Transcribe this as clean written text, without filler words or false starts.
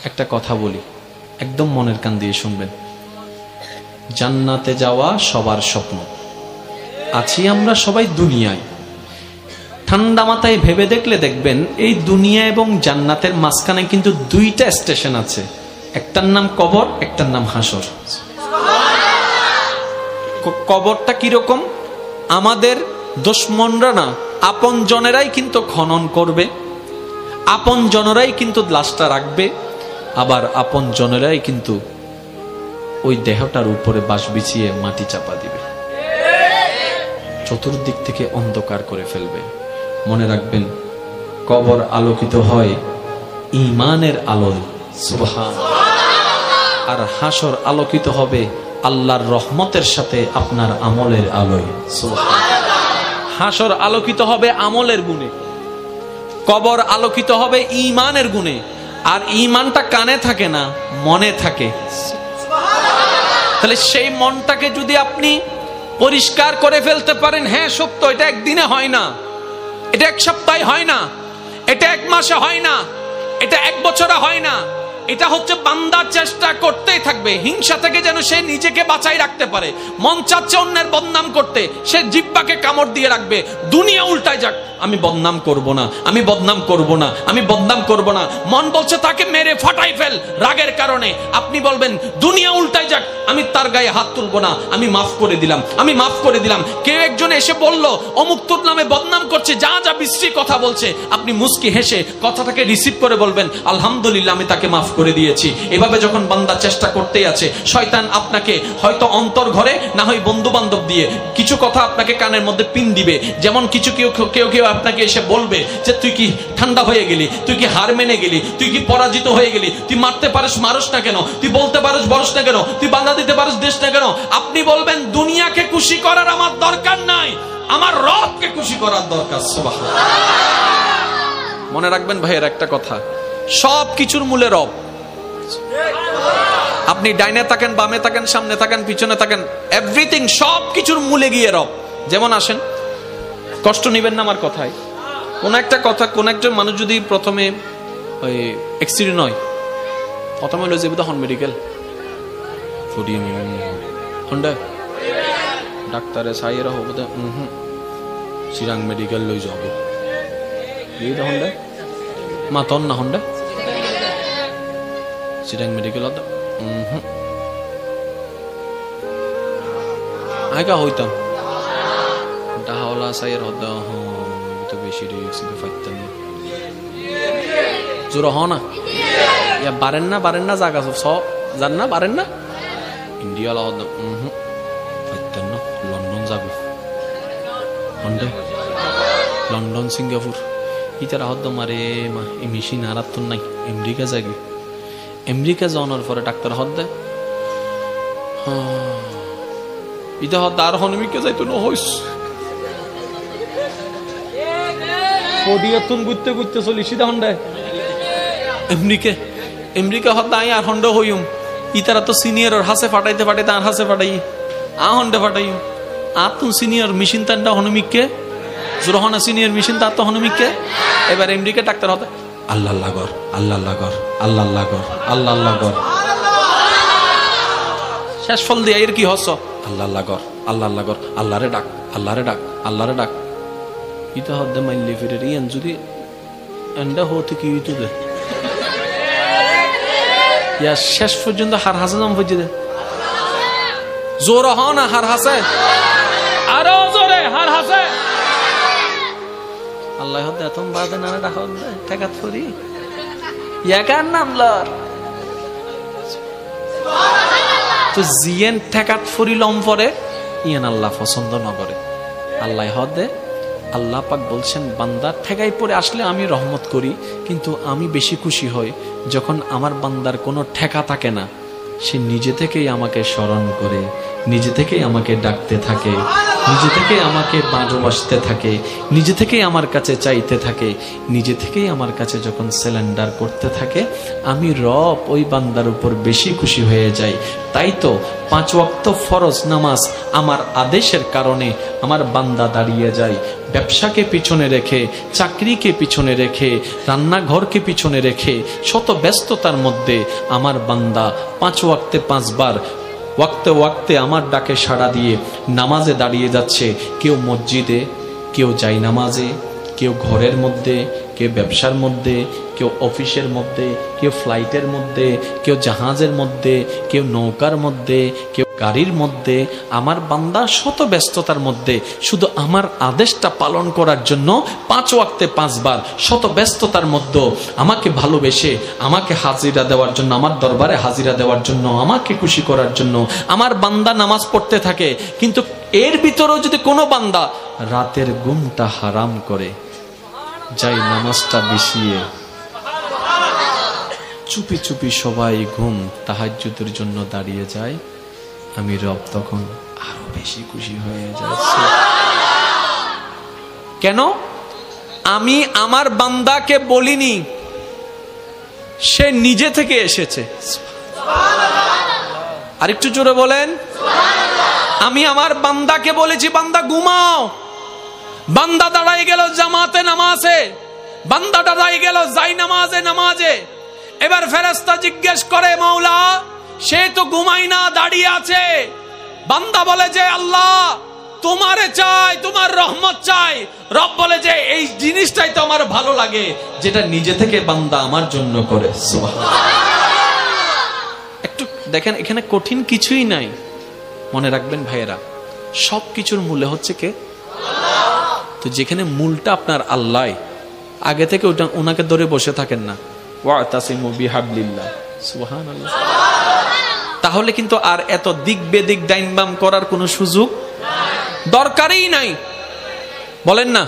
একটা কথা বলি, একদম মনের কান দিয়ে শুনবেন। জান্নাতে যাওয়া সবার স্বপ্ন। আছি আমরা সবাই দুনিয়ায়। ঠান্ডা মাথায় ভেবে দেখলে দেখবেন এই দুনিয়া এবং জান্নাতের মাঝখানে কিন্তু দুইটা স্টেশন আছে, একটার নাম কবর, একটার নাম হাসর। কবরটা কিরকম? আমাদের দুশমনরা না, আপন জনেরাই কিন্তু খনন করবে, আপন জনেরাই কিন্তু লাশটা রাখবে, আবার আপন জনেরাই কিন্তু ওই দেহটার উপরে বাঁশ বিছিয়ে মাটি চাপা দিবে, চতুর্দিক থেকে অন্ধকার করে ফেলবে। মনে রাখবেন, কবর আলোকিত হয় ঈমানের আলোয়, সুবহানাল্লাহ। আর হাসর আলোকিত হবে আল্লাহর রহমতের সাথে আপনার আমলের আলোয়, সুবহানাল্লাহ। হাসর আলোকিত হবে আমলের গুণে, কবর আলোকিত হবে ঈমানের গুণে। আর ঈমানটা কানে থাকে না, মনে থাকে। তাহলে সেই মনটাকে যদি আপনি পরিষ্কার করে ফেলতে পারেন, হ্যাঁ সত্য, এটা একদিনে হয় না, এটা এক সপ্তাহে হয় না, এটা এক মাসে হয় না, এটা এক বছরে হয় না, এটা হচ্ছে বান্দা চেষ্টা করতেই থাকবে হিংসা থেকে যেন সে নিজেকে বাঁচাই রাখতে পারে। মন চাচ্ছে অন্যের বদনাম করতে, সে জিহ্বাকে কামড় দিয়ে রাখবে, দুনিয়া উল্টায় যাক, আমি বদনাম করব না, আমি বদনাম করব না, আমি বদনাম করব না। মন বলছে তাকে মেরে ফাটাই ফেল রাগের কারণে, আপনি বলবেন দুনিয়া উল্টায় যাক, আমি তার গায়ে হাত তুলব না, আমি মাফ করে দিলাম, আমি মাফ করে দিলাম। কেউ একজন এসে বলল অমুক তোর নামে বদনাম করছে, যা যা বিশ্রী কথা বলছে, আপনি মুস্কি হেসে কথাটাকে রিসিভ করে বলবেন আলহামদুলিল্লাহ, আমি তাকে মাফ করে দিয়েছি। এভাবে যখন বান্দা চেষ্টা করতেই আছে, শয়তান আপনাকে হয়তো অন্তর ঘরে না হয় বন্ধু বান্ধব দিয়ে কিছু কথা আপনাকে কানের মধ্যে পিন দিবে। যেমন কিছু কেউ আপনাকে এসে বলবে যে তুই কি ঠান্ডা হয়ে গেলি, তুই কি হার মেনে গেলি, তুই কি পরাজিত হয়ে গেলি, তুই মারতে পারিস মারস না কেন, তুই বলতে পারিস বলস না কেন, তুই বাধা দিতে পারিস দেশ না কেন। আপনি বলবেন দুনিয়াকে খুশি করার আমার দরকার নাই, আমার রবকে খুশি করার দরকার, সুবহানাল্লাহ। মনে রাখবেন ভাইয়ের একটা কথা, সব কিছুর মূলে রব। আপনি ডাইনে থাকেন, বামে থাকেন, সামনে থাকেন, পিছনে থাকেন, এভরিথিং, সব কিছুর মূলে গিয়ে রব। যেমন আসেন, কষ্ট নিবেন না আমার কথায়, কোন একটা কথা, কোন একজন মানুষ যদি প্রথমে ওই অ্যাক্সিডেন্ট হয়, প্রথমে হলো যাবে তখন মেডিকেল ফুটিয়ে হন্ডা ডাক্তারে সাইয়েরা হবো তো চিরাং মেডিকেল লই যাব এই তো হন্ডা মাতন না হন্ডা চিরাং মেডিকেল হতো আগা হইতাম ডাহাওলা সাইয়ের হতো তো বেশি রিক্স ফাইতাম জোর হ না ইয়া বারেন না জায়গা সব জান না বারেন না ইন্ডিয়া লা হতো ফাইতাম না লন্ডন যাব হন্ডা লন্ডন সিঙ্গাপুর ইতারা হতো মারে মা এই মেশিন আর তো নাই আমেরিকা যাবি আমেরিকা যাওয়ার পরে ডাক্তার হত দেয় ইটা হত আর হনমিকে যাইতো না হইস পডিয়াতুন গুতে গুতে চলি সিধা হন্ডা আমেরিকা হত আই আর হন্ডা হইম ইতারা তো সিনিয়র আর হাসে ফাটাইতে আর হাসে ফাটাই আ হন্ডা ফাটাই আর তুন সিনিয়র মেশিন তান্ডা হনমিকে জোরহনা সিনিয়র মেশিন তার তো হনমিকে এবার আমেরিকা ডাক্তার হত আল্লাহ লাগর আল্লাহ লাগর আল্লাহ লাগর আল্লাহ লাগর শেষ ফল দিয়ে এর কি হস আল্লাহ লাগর আল্লাহ লাগর আল্লাহরে ডাক আল্লাহরে ডাক আল্লাহরে ডাক ইটা হদ্দে মাইলে ফিরে ইয়ান যদি এন্ডা হতে কি ইতো দে ইয়া শেষ পর্যন্ত হার হাসে নাম বুঝে দে জোর হ না হার হাসে আরো জোরে হার হাসে আল্লাহ হদ্দে এতম বাদে না ডাক হদ্দে ঠেকাত করি ইয়াকার নাম লর তো জিয়েন ঠেকাত ফরি লম পরে ইয়ান আল্লাহ পছন্দ না করে আল্লাহ হদ্দে আল্লাহ পাক বলছেন বান্দা ঠেকাই পড়ে আসলে আমি রহমত করি কিন্তু আমি বেশি খুশি হই যখন আমার বান্দার কোনো ঠেকা থাকে না সে নিজে থেকেই আমাকে স্মরণ করে নিজে থেকেই আমাকে ডাকতে থাকে নিজে থেকেই আমাকে ভালোবাসতে থাকে নিজে থেকেই আমার কাছে চাইতে থাকে নিজে থেকেই আমার কাছে যখন সারেন্ডার করতে থাকে আমি রব ওই বান্দার উপর বেশি খুশি হয়ে যাই তাই তো 5 ওয়াক্ত ফরজ নামাজ আমার আদেশের কারণে আমার বান্দা দাঁড়িয়ে যায় ব্যবসাকে পিছনে রেখে, চাকরিকে পিছনে রেখে, রান্নাঘরকে পিছনে রেখে, শত ব্যস্ততার মধ্যে আমার বান্দা 5 ওয়াক্তে 5 বার ওয়াক্তে ওয়াক্তে আমার ডাকে সাড়া দিয়ে নামাজে দাঁড়িয়ে যাচ্ছে। কেউ মসজিদে, কেউ যাই নামাজে, কেউ ঘরের মধ্যে, কেউ ব্যবসার মধ্যে, কেউ অফিসের মধ্যে, কেউ ফ্লাইটের মধ্যে, কেউ জাহাজের মধ্যে, কেউ নৌকার মধ্যে, কেউ গাড়ির মধ্যে। আমার বান্দা শত ব্যস্ততার মধ্যে শুধু আমার আদেশটা পালন করার জন্য 5 ওয়াক্তে 5 বার শত ব্যস্ততার মধ্যে আমাকে ভালোবেসে, আমাকে হাজিরা দেওয়ার জন্য, আমার দরবারে হাজিরা দেওয়ার জন্য, আমাকে খুশি করার জন্য আমার বান্দা নামাজ পড়তে থাকে। কিন্তু এর ভিতরেও যদি কোনো বান্দা রাতের ঘুমটা হারাম করে, যাই নামাজটা বিছিয়ে চুপি চুপি সবাই ঘুম তাহাজ্জুদের জন্য দাঁড়িয়ে যায়, আমি রব তখন আরো বেশি খুশি হয়ে যাচ্ছে। কেন? আমি আমার বান্দাকে বলিনি, সে নিজে থেকে এসেছে। আরেকটু জোরে বলেন। আমি আমার বান্দাকে বলেছি, বান্দা ঘুমাও। বান্দা দাঁড়াই গেল জামাতে নামাজে, বান্দা দাঁড়াই গেল যাই নামাজে। এবার ফেরেশতা জিজ্ঞেস করে, মাওলা সে তো ঘুমাই না, দাঁড়িয়ে আছে। বান্দা বলে যে আল্লাহ তোমারে চাই, তোমার রহমত চাই। রব বলে যে এই জিনিসটাই তো আমার ভালো লাগে, যেটা নিজে থেকে বান্দা আমার জন্য করে। একটু দেখেন, এখানে কঠিন কিছুই নাই। মনে রাখবেন ভাইয়েরা, সব কিছুর মূলে হচ্ছে কে? তো যেখানে মূলটা আপনার আল্লাহ, আগে থেকে ওটা ওনাকে ধরে বসে থাকেন না। ওয়াতাসিমু বিহাবলিল্লাহ, সুবহানাল্লাহ। তাহলে কিন্তু আর এত দিক বেদিক ডাইন বাম করার কোনো সুযোগ দরকারই নাই। বলেন না?